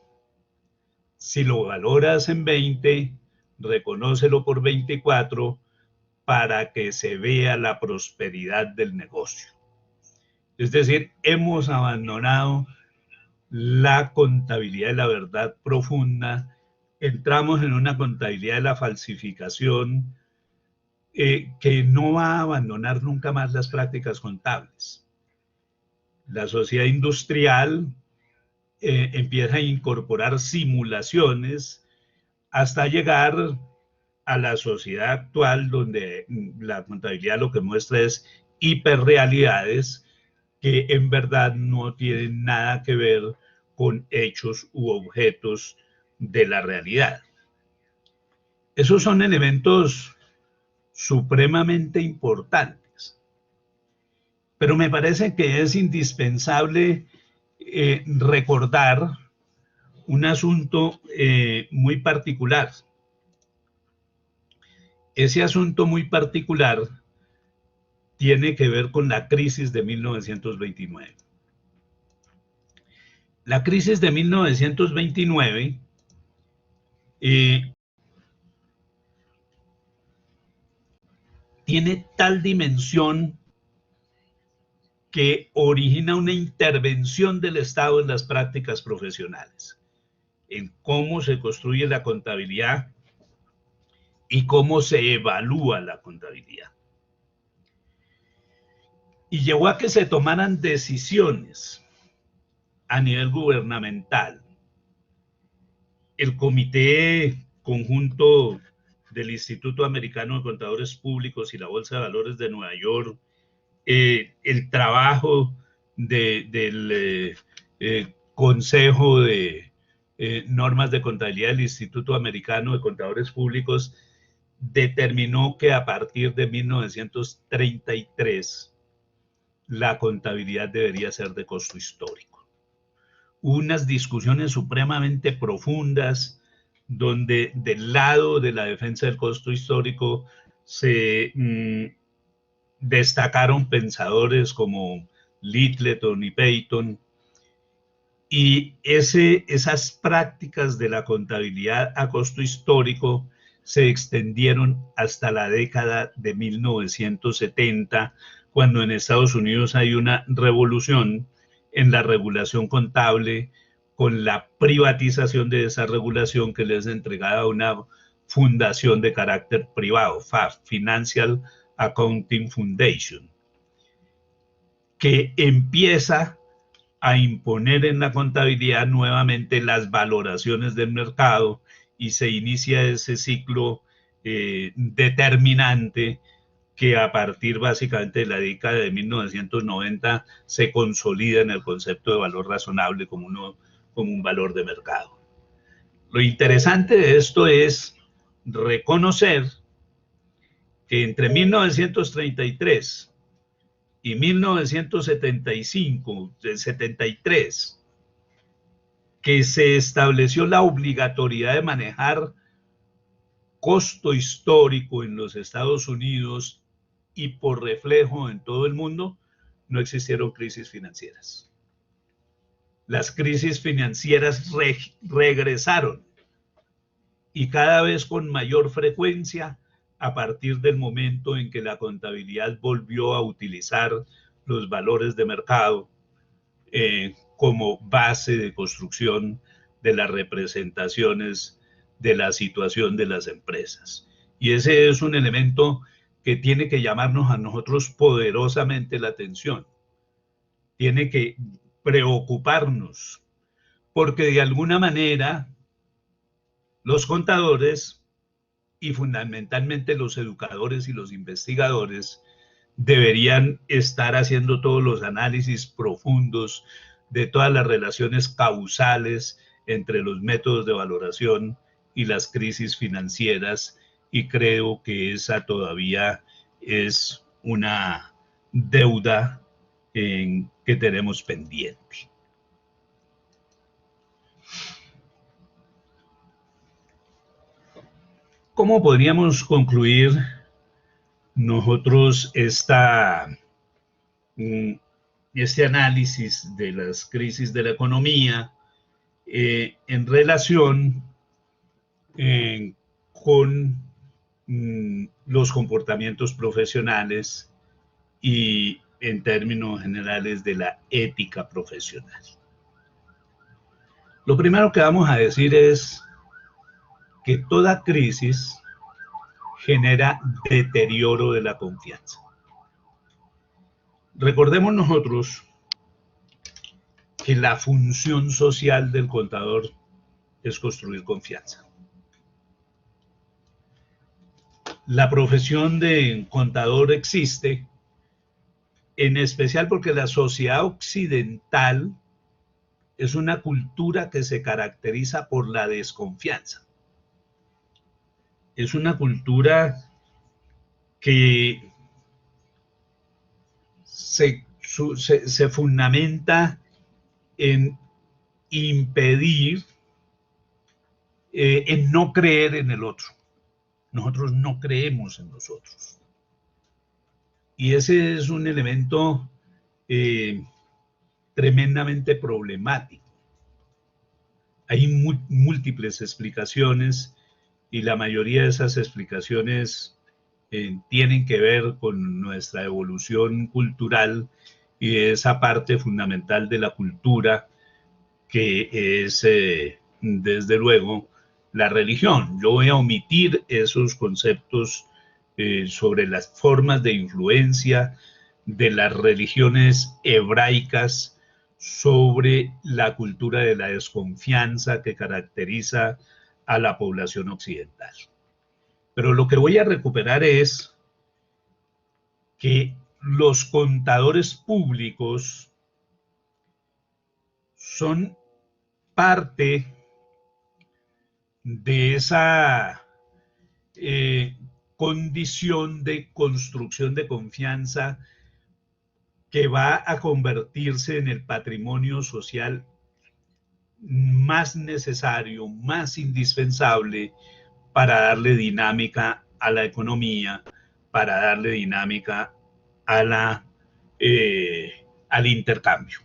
Si lo valoras en 20, reconócelo por 24 para que se vea la prosperidad del negocio. Es decir, hemos abandonado la contabilidad de la verdad profunda, entramos en una contabilidad de la falsificación que no va a abandonar nunca más las prácticas contables. La sociedad industrial empieza a incorporar simulaciones hasta llegar a la sociedad actual, donde la contabilidad lo que muestra es hiperrealidades que en verdad no tienen nada que ver con hechos u objetos de la realidad. Esos son elementos supremamente importantes, pero me parece que es indispensable recordar un asunto muy particular. Ese asunto muy particular tiene que ver con la crisis de 1929. La crisis de 1929 tiene tal dimensión que origina una intervención del Estado en las prácticas profesionales, en cómo se construye la contabilidad y cómo se evalúa la contabilidad. Y llevó a que se tomaran decisiones a nivel gubernamental. El Comité Conjunto del Instituto Americano de Contadores Públicos y la Bolsa de Valores de Nueva York, el trabajo del Consejo de Normas de Contabilidad del Instituto Americano de Contadores Públicos, determinó que a partir de 1933 la contabilidad debería ser de costo histórico. Unas discusiones supremamente profundas donde del lado de la defensa del costo histórico se destacaron pensadores como Littleton y Peyton, y esas prácticas de la contabilidad a costo histórico se extendieron hasta la década de 1970, cuando en Estados Unidos hay una revolución en la regulación contable, con la privatización de esa regulación que le es entregada a una fundación de carácter privado, FAF, Financial Accounting Foundation, que empieza a imponer en la contabilidad nuevamente las valoraciones del mercado, y se inicia ese ciclo determinante que a partir básicamente de la década de 1990 se consolida en el concepto de valor razonable como un valor de mercado. Lo interesante de esto es reconocer que entre 1933 y 1975, 73, que se estableció la obligatoriedad de manejar costo histórico en los Estados Unidos y por reflejo en todo el mundo, no existieron crisis financieras. Las crisis financieras regresaron, y cada vez con mayor frecuencia a partir del momento en que la contabilidad volvió a utilizar los valores de mercado como base de construcción de las representaciones de la situación de las empresas. Y ese es un elemento que tiene que llamarnos a nosotros poderosamente la atención. Tiene que preocuparnos, porque de alguna manera los contadores y fundamentalmente los educadores y los investigadores deberían estar haciendo todos los análisis profundos de todas las relaciones causales entre los métodos de valoración y las crisis financieras, y creo que esa todavía es una deuda que tenemos pendiente. ¿Cómo podríamos concluir nosotros este análisis de las crisis de la economía en relación con los comportamientos profesionales y en términos generales de la ética profesional? Lo primero que vamos a decir es que toda crisis genera deterioro de la confianza. Recordemos nosotros que la función social del contador es construir confianza. La profesión de contador existe en especial porque la sociedad occidental es una cultura que se caracteriza por la desconfianza. Es una cultura que se fundamenta en impedir, en no creer en el otro. Nosotros no creemos en nosotros. Y ese es un elemento tremendamente problemático. Hay múltiples explicaciones y la mayoría de esas explicaciones tienen que ver con nuestra evolución cultural y esa parte fundamental de la cultura que es, desde luego, la religión. Yo voy a omitir esos conceptos sobre las formas de influencia de las religiones hebraicas sobre la cultura de la desconfianza que caracteriza a la población occidental. Pero lo que voy a recuperar es que los contadores públicos son parte de esa condición de construcción de confianza que va a convertirse en el patrimonio social más necesario, más indispensable para darle dinámica a la economía, para darle dinámica a al intercambio.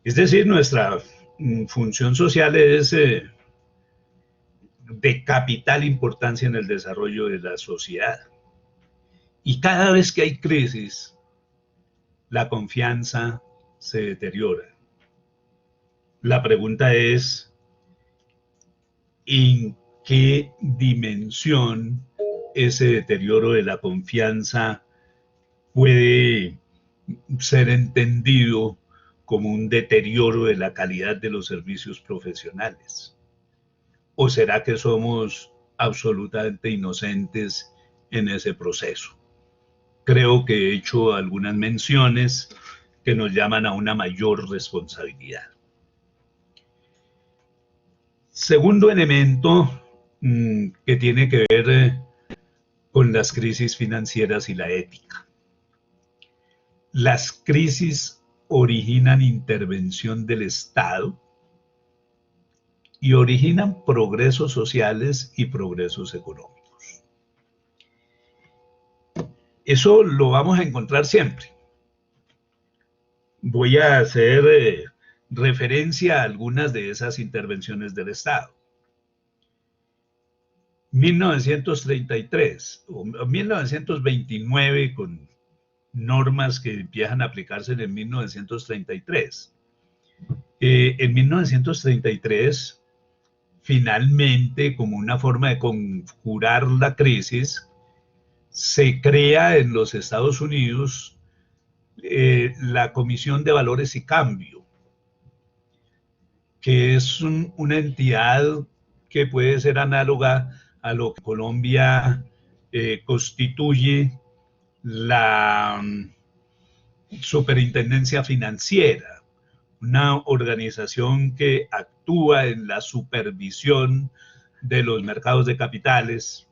Es decir, nuestra función social es de capital importancia en el desarrollo de la sociedad. Y cada vez que hay crisis, la confianza se deteriora. La pregunta es, ¿en qué dimensión ese deterioro de la confianza puede ser entendido como un deterioro de la calidad de los servicios profesionales? ¿O será que somos absolutamente inocentes en ese proceso? Creo que he hecho algunas menciones que nos llaman a una mayor responsabilidad. Segundo elemento que tiene que ver con las crisis financieras y la ética. Las crisis originan intervención del Estado y originan progresos sociales y progresos económicos. Eso lo vamos a encontrar siempre. Voy a hacer referencia a algunas de esas intervenciones del Estado. 1933 o 1929, con normas que empiezan a aplicarse en el 1933. En 1933, finalmente, como una forma de conjurar la crisis, se crea en los Estados Unidos la Comisión de Valores y Cambio, que es una entidad que puede ser análoga a lo que Colombia constituye la Superintendencia Financiera, una organización que actúa en la supervisión de los mercados de capitales,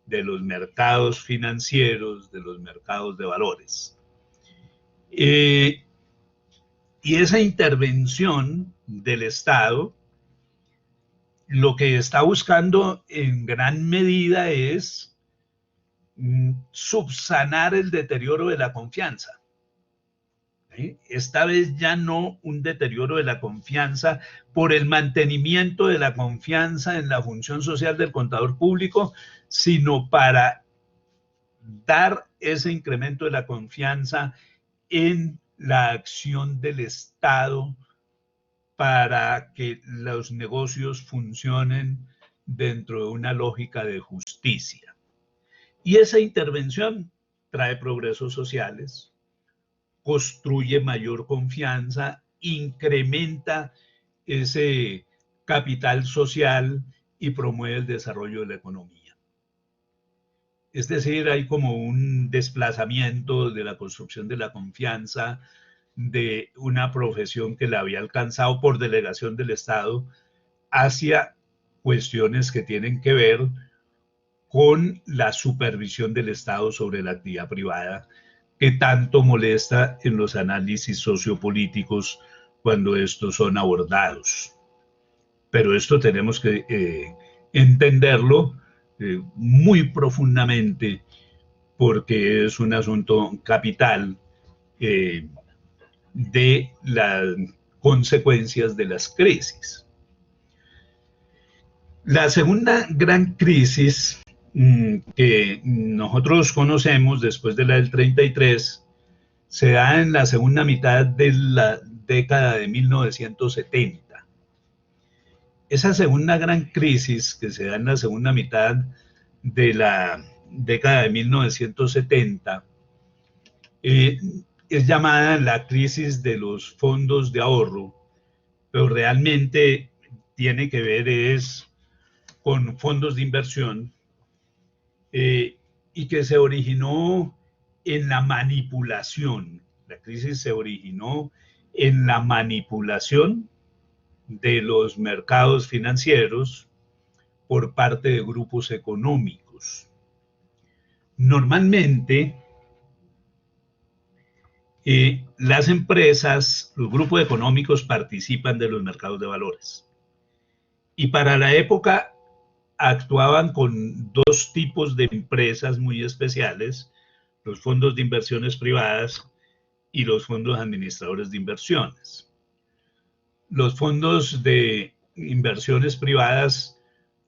de los mercados financieros, de los mercados de valores. Y esa intervención del Estado lo que está buscando en gran medida es subsanar el deterioro de la confianza. Esta vez ya no un deterioro de la confianza por el mantenimiento de la confianza en la función social del contador público, sino para dar ese incremento de la confianza en la acción del Estado para que los negocios funcionen dentro de una lógica de justicia. Y esa intervención trae progresos sociales, construye mayor confianza, incrementa ese capital social y promueve el desarrollo de la economía. Es decir, hay como un desplazamiento de la construcción de la confianza de una profesión que la había alcanzado por delegación del Estado hacia cuestiones que tienen que ver con la supervisión del Estado sobre la actividad privada, que tanto molesta en los análisis sociopolíticos cuando estos son abordados. Pero esto tenemos que entenderlo muy profundamente porque es un asunto capital de las consecuencias de las crisis. La segunda gran crisis que nosotros conocemos después de la del 33 se da en la segunda mitad de la década de 1970. Esa segunda gran crisis que se da en la segunda mitad de la década de 1970 es llamada la crisis de los fondos de ahorro, pero realmente tiene que ver es con fondos de inversión y que se originó en la manipulación. La crisis se originó en la manipulación de los mercados financieros por parte de grupos económicos. Normalmente, las empresas, los grupos económicos participan de los mercados de valores. Y para la época actuaban con dos tipos de empresas muy especiales, los fondos de inversiones privadas y los fondos administradores de inversiones. Los fondos de inversiones privadas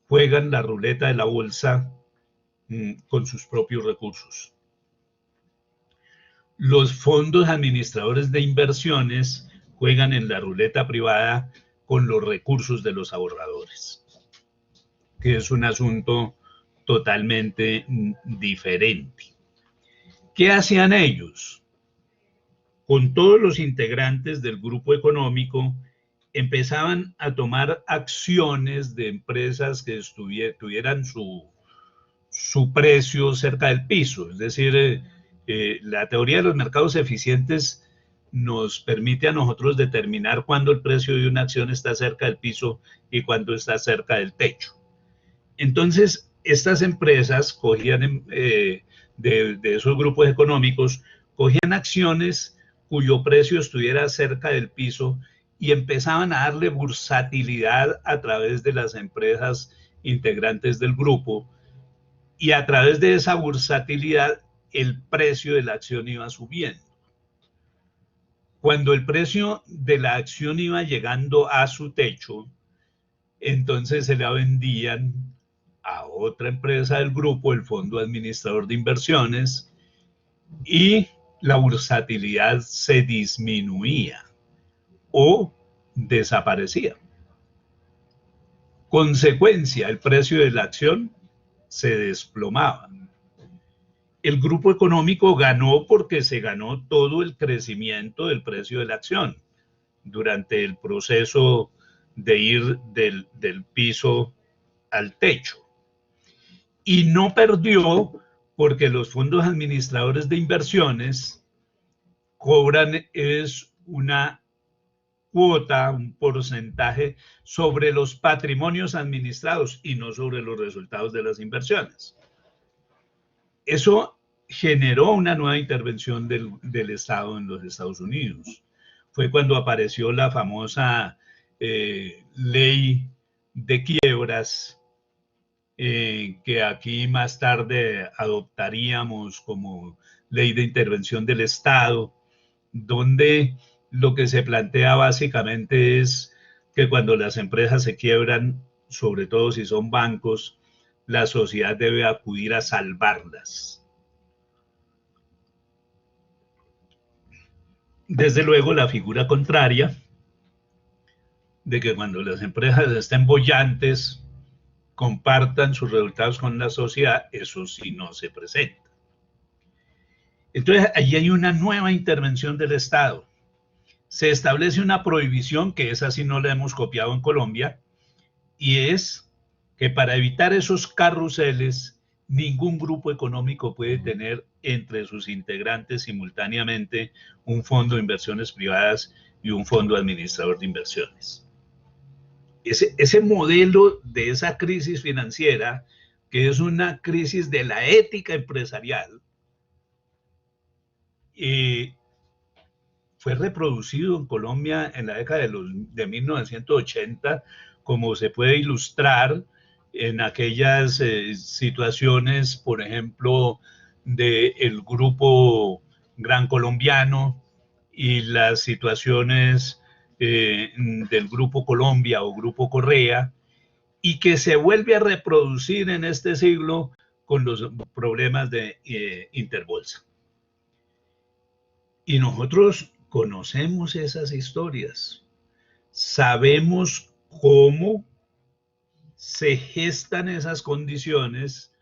juegan la ruleta de la bolsa con sus propios recursos. Los fondos administradores de inversiones juegan en la ruleta privada con los recursos de los ahorradores, que es un asunto totalmente diferente. ¿Qué hacían ellos? Con todos los integrantes del grupo económico, empezaban a tomar acciones de empresas que tuvieran su precio cerca del piso. Es decir, la teoría de los mercados eficientes nos permite a nosotros determinar cuándo el precio de una acción está cerca del piso y cuándo está cerca del techo. Entonces, estas empresas cogían de esos grupos económicos, cogían acciones cuyo precio estuviera cerca del piso y empezaban a darle bursatilidad a través de las empresas integrantes del grupo, y a través de esa bursatilidad el precio de la acción iba subiendo. Cuando el precio de la acción iba llegando a su techo, entonces se la vendían a otra empresa del grupo, el Fondo Administrador de Inversiones, y la bursatilidad se disminuía o desaparecía. Consecuencia, el precio de la acción se desplomaba. El grupo económico ganó porque se ganó todo el crecimiento del precio de la acción durante el proceso de ir del piso al techo. Y no perdió porque los fondos administradores de inversiones cobran es una cuota, un porcentaje sobre los patrimonios administrados y no sobre los resultados de las inversiones. Eso generó una nueva intervención del Estado en los Estados Unidos. Fue cuando apareció la famosa ley de quiebras, que aquí más tarde adoptaríamos como ley de intervención del Estado, donde lo que se plantea básicamente es que cuando las empresas se quiebran, sobre todo si son bancos, la sociedad debe acudir a salvarlas. Desde luego, la figura contraria, de que cuando las empresas estén bollantes, compartan sus resultados con la sociedad, eso sí no se presenta. Entonces, allí hay una nueva intervención del Estado. Se establece una prohibición, que esa sí no la hemos copiado en Colombia, y es que para evitar esos carruseles, ningún grupo económico puede tener entre sus integrantes simultáneamente un fondo de inversiones privadas y un fondo administrador de inversiones. Ese modelo de esa crisis financiera, que es una crisis de la ética empresarial, fue reproducido en Colombia en la década de 1980, como se puede ilustrar en aquellas situaciones, por ejemplo, del grupo Gran Colombiano y las situaciones del grupo Colombia o grupo Correa, y que se vuelve a reproducir en este siglo con los problemas de Interbolsa. Y nosotros conocemos esas historias, sabemos cómo se gestan esas condiciones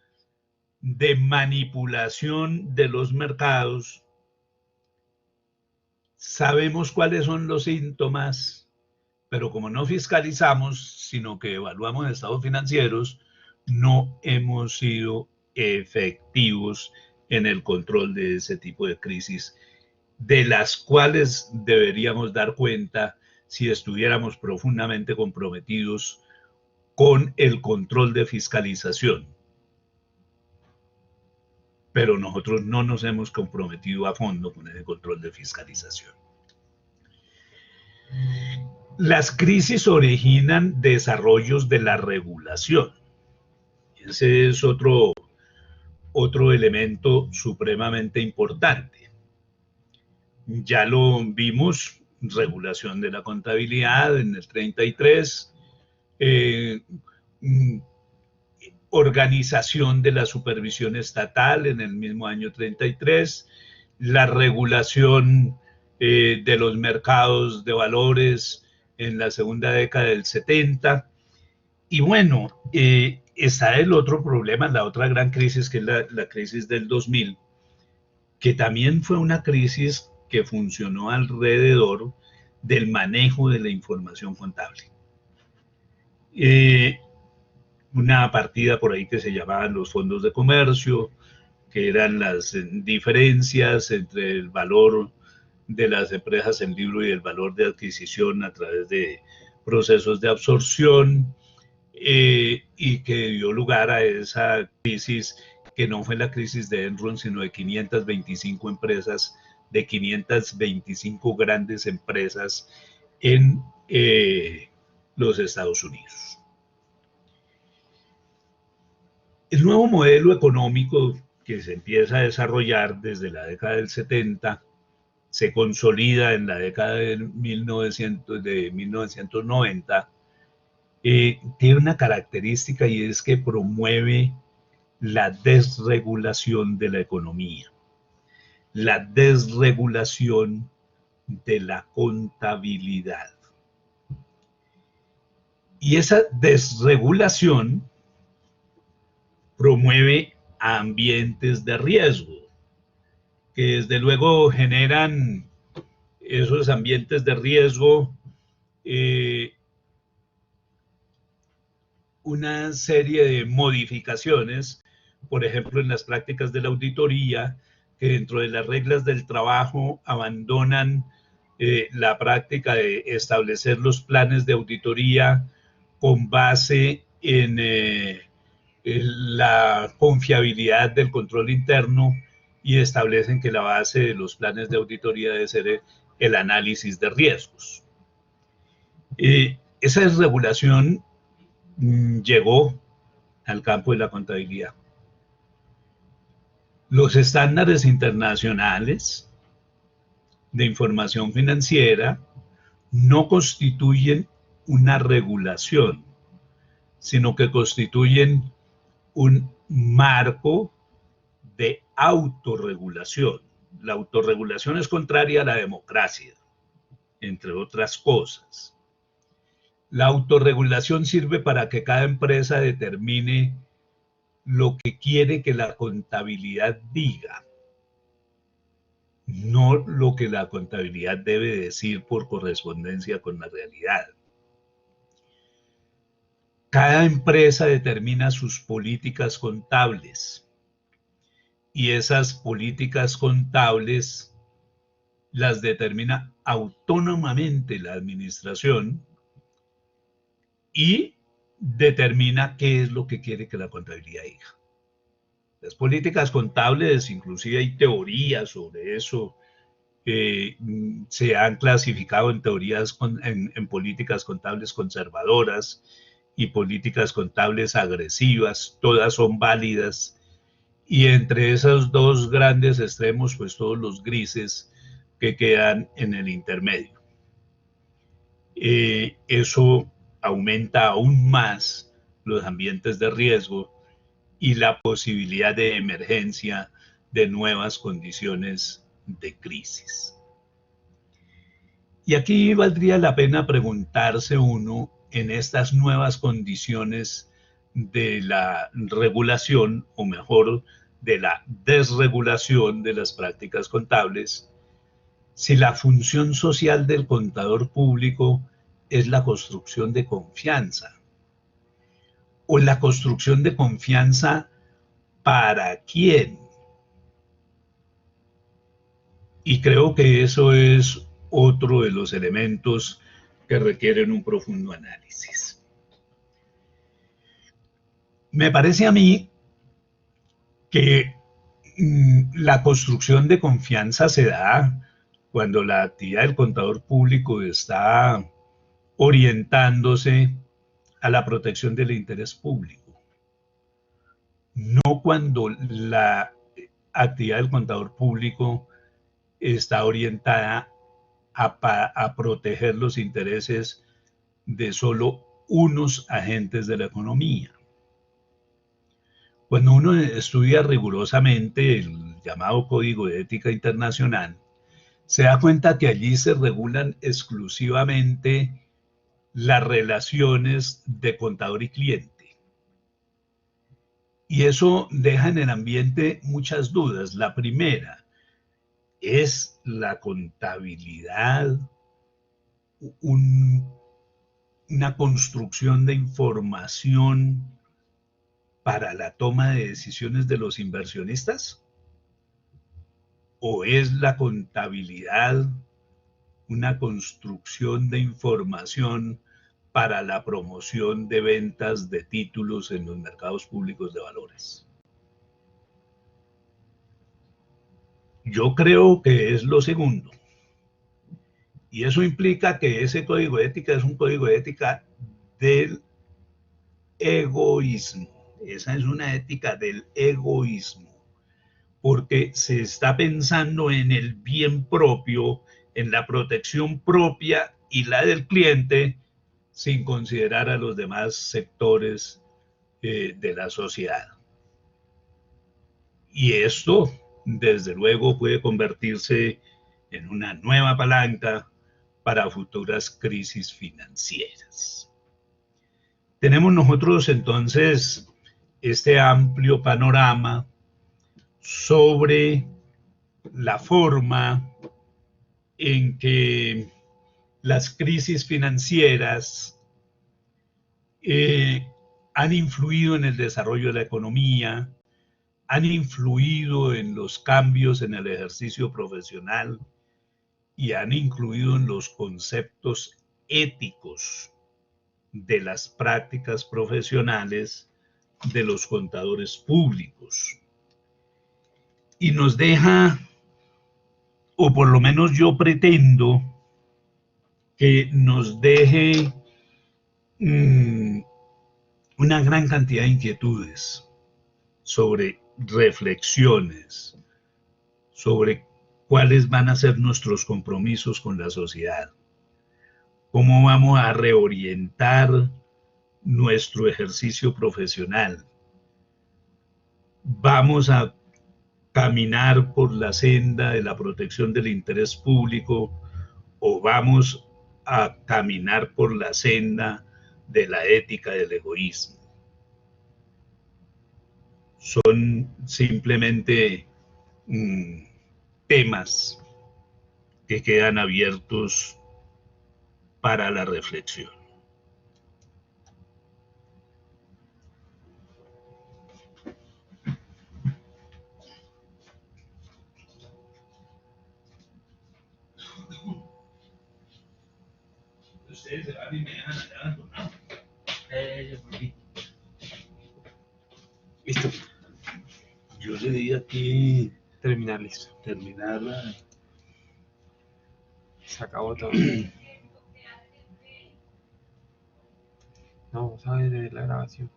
de manipulación de los mercados, sabemos cuáles son los síntomas, pero como no fiscalizamos, sino que evaluamos estados financieros, no hemos sido efectivos en el control de ese tipo de crisis, de las cuales deberíamos dar cuenta si estuviéramos profundamente comprometidos con el control de fiscalización. Pero nosotros no nos hemos comprometido a fondo con ese control de fiscalización. Las crisis originan desarrollos de la regulación. Ese es otro elemento supremamente importante. Ya lo vimos, regulación de la contabilidad en el 33, organización de la supervisión estatal en el mismo año 33, la regulación de los mercados de valores en la segunda década del 70. Y bueno, está el otro problema, la otra gran crisis, que es la crisis del 2000, que también fue una crisis que funcionó alrededor del manejo de la información contable. Una partida por ahí que se llamaban los fondos de comercio, que eran las diferencias entre el valor de las empresas en libro y el valor de adquisición a través de procesos de absorción, y que dio lugar a esa crisis, que no fue la crisis de Enron, sino de 525 empresas, de 525 grandes empresas en los Estados Unidos. El nuevo modelo económico que se empieza a desarrollar desde la década del 70 se consolida en la década de 1990, tiene una característica, y es que promueve la desregulación de la economía, la desregulación de la contabilidad. Y esa desregulación promueve ambientes de riesgo, que desde luego generan esos ambientes de riesgo una serie de modificaciones, por ejemplo, en las prácticas de la auditoría, que dentro de las reglas del trabajo abandonan la práctica de establecer los planes de auditoría con base en la confiabilidad del control interno, y establecen que la base de los planes de auditoría debe ser el análisis de riesgos. Esa desregulación llegó al campo de la contabilidad. Los estándares internacionales de información financiera no constituyen una regulación, sino que constituyen un marco de autorregulación. La autorregulación es contraria a la democracia, entre otras cosas. La autorregulación sirve para que cada empresa determine lo que quiere que la contabilidad diga, no lo que la contabilidad debe decir por correspondencia con la realidad. Cada empresa determina sus políticas contables y esas políticas contables las determina autónomamente la administración y determina qué es lo que quiere que la contabilidad diga. Las políticas contables, inclusive hay teorías sobre eso, se han clasificado en teorías, en políticas contables conservadoras y políticas contables agresivas, todas son válidas, y entre esos dos grandes extremos, pues todos los grises que quedan en el intermedio. Eso aumenta aún más los ambientes de riesgo y la posibilidad de emergencia de nuevas condiciones de crisis. Y aquí valdría la pena preguntarse uno, en estas nuevas condiciones de la regulación, o mejor, de la desregulación de las prácticas contables, si la función social del contador público es la construcción de confianza, o la construcción de confianza para quién. Y creo que eso es otro de los elementos que requieren un profundo análisis. Me parece a mí que la construcción de confianza se da cuando la actividad del contador público está orientándose a la protección del interés público, no cuando la actividad del contador público está orientada a proteger los intereses de solo unos agentes de la economía. Cuando uno estudia rigurosamente el llamado Código de Ética Internacional, se da cuenta que allí se regulan exclusivamente las relaciones de contador y cliente. Y eso deja en el ambiente muchas dudas. La primera, ¿es la contabilidad una construcción de información para la toma de decisiones de los inversionistas? ¿O es la contabilidad una construcción de información para la promoción de ventas de títulos en los mercados públicos de valores? Yo creo que es lo segundo. Y eso implica que ese código de ética es un código de ética del egoísmo. Esa es una ética del egoísmo, porque se está pensando en el bien propio, en la protección propia y la del cliente, sin considerar a los demás sectores de la sociedad. Y esto, desde luego, puede convertirse en una nueva palanca para futuras crisis financieras. Tenemos nosotros entonces este amplio panorama sobre la forma en que las crisis financieras han influido en el desarrollo de la economía, han influido en los cambios en el ejercicio profesional y han influido en los conceptos éticos de las prácticas profesionales de los contadores públicos. Y nos deja, o por lo menos yo pretendo que nos deje una gran cantidad de inquietudes sobre reflexiones, sobre cuáles van a ser nuestros compromisos con la sociedad, cómo vamos a reorientar nuestro ejercicio profesional. Vamos a caminar por la senda de la protección del interés público o vamos a caminar por la senda de la ética del egoísmo. Son simplemente temas que quedan abiertos para la reflexión. Ustedes se van y me dejan allá abandonado. Listo. Yo le di aquí Terminar, listo. terminarla. Se acabó todo. No, vamos a ver la grabación.